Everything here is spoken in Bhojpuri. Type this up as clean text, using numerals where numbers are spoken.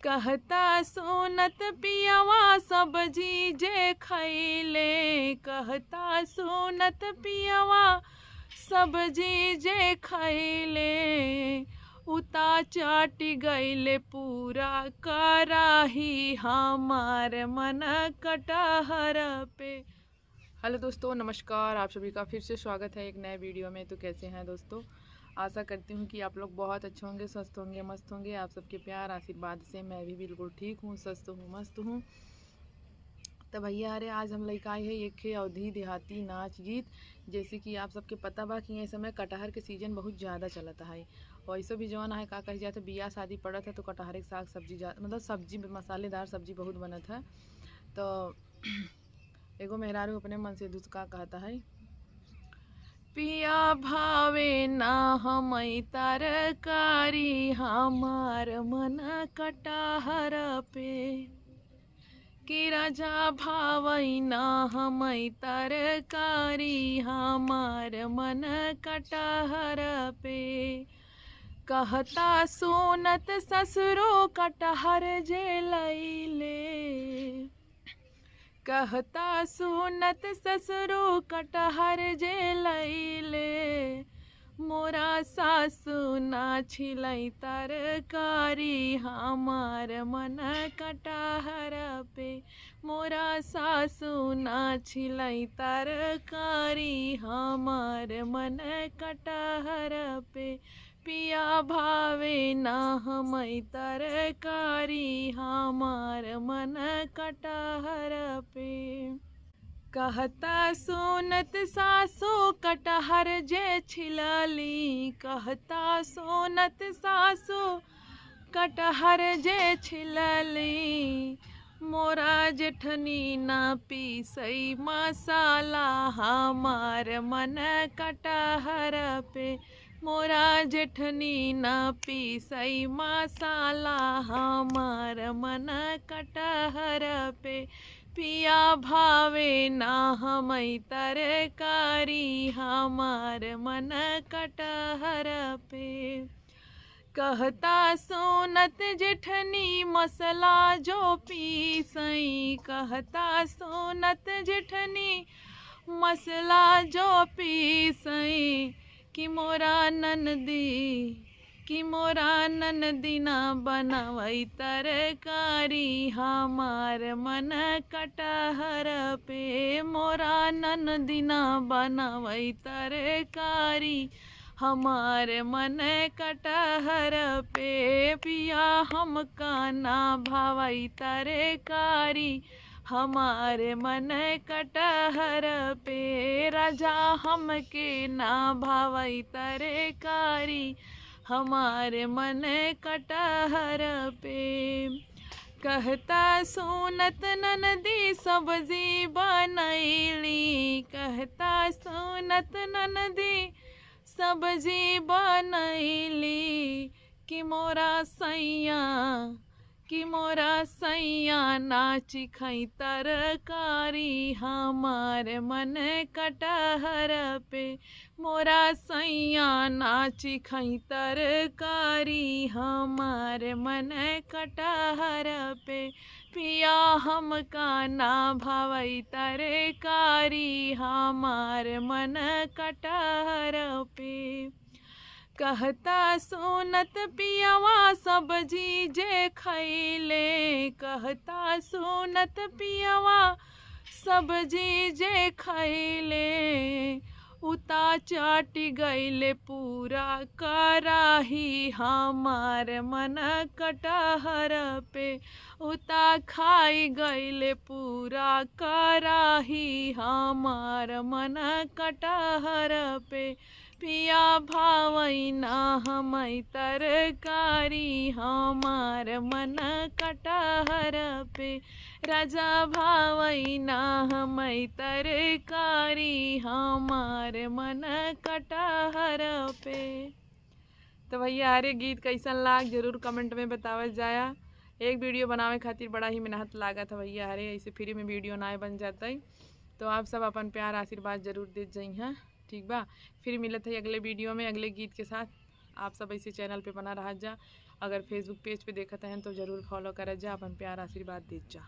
कहता सुनत पियवा सब्जी जे खैले। कहता सुनत पियवा सब्जी जे खैले। उता चाट गईले पूरा कराही हमार मन कटहर पे। हेलो दोस्तों, नमस्कार। आप सभी का फिर से स्वागत है एक नए वीडियो में। तो कैसे हैं दोस्तों? आशा करती हूँ कि आप लोग बहुत अच्छे होंगे, स्वस्थ होंगे, मस्त होंगे। आप सबके प्यार आशीर्वाद से मैं भी बिल्कुल ठीक हूँ, स्वस्थ हूँ, मस्त हूँ। तो भैया अरे आज हम लइका है एक अवधी देहाती नाच गीत। जैसे कि आप सबके पता बा कि ये समय कटहर के सीजन बहुत ज़्यादा चलता है। वैसे भी जौन है का कही जाए तो बियाह शादी पड़त है तो कटहर के साग सब्जी मतलब सब्जी मसालेदार सब्जी बहुत बनत है। तो एगो मेहरारू अपने मन से दुष्का कहता है, पिया भावे ना हमई तरकारी हमार मन कटहर पे। कि राजा भावई ना हमई तरकारी हमार मन कटहर पे। कहता सुनत ससुरो कटहर जे लैले। कहता सुनत ससुरो कटहर जे लैले। मोरा सासु ना छिलै तरकारी हमार मन कटहर पे। मोरा सासु ना छिलै तरकारी हमार मन कटहर पे। पिया भावे ना हमई तरकारी हमार मन कटहर पे। कहता सुनत सासु कटहर जे छिलली। कहता सुनत सासु कटहर जे छिलली। मोरा जेठनी ना पीसई मसाला हमार मन कटहर पे। मोरा जेठनी ना पीसई मसाला हमार मन कटहर पे। पिया भावे ना हमई तरकारी हमार मन कटहर पे। कहता सुनत जेठनी मसला जो पीसई। कहता सुनत जेठनी मसला जो पीसई। कि मोरा ननदी ना बनावई तरकारी हमार मन कटहर पे। मोरा ननदी ना बनावई तरकारी हमार मन कटहर पे। पिया हमका ना भावई तरकारी हमार मन कटहर पे। राजा हमके ना भावई तरकारी हमार मन कटहर पे। कहता सुनत ननदी सब्जी बनैली। कहता सुनत ननदी सब्जी बनैली। कि मोरा सैया नाची खई तरकारी हमार मन कटहर पे। मोरा सैया नाची खई तरकारी हमार मन कटहर पे। पिया हमका ना भावई तरकारी हमार मन कटहर पे। कहता सुनत पियवा सब्जी जे खैले। कहता सुनत पियवा सब्जी जे खैले। उता चाट गईले पूरा कराही हमार मन कटहर पे। उता खाई गईले पूरा कराही हमार मन कटहर पे। पिया भावई ना हमई तरकारी हमार मन कटहर पे। राजा भावई ना हमई तरकारी हमार मन कटहर पे। तो भैया अरे गीत कैसन लाग जरूर कमेंट में बतावल जाया। एक वीडियो बनावे खातिर बड़ा ही मेहनत लागत है भैया। अरे ऐसे फ्री में वीडियो ना बन जाता है। तो आप सब अपन प्यार आशीर्वाद जरूर दे जाई हैं, ठीक बा। फिर मिलत है अगले वीडियो में अगले गीत के साथ। आप सब ऐसे चैनल पे बना रहा जा। अगर फेसबुक पेज पे देखत हैं तो ज़रूर फॉलो करत जा, अपन प्यार आशीर्वाद दीज जा।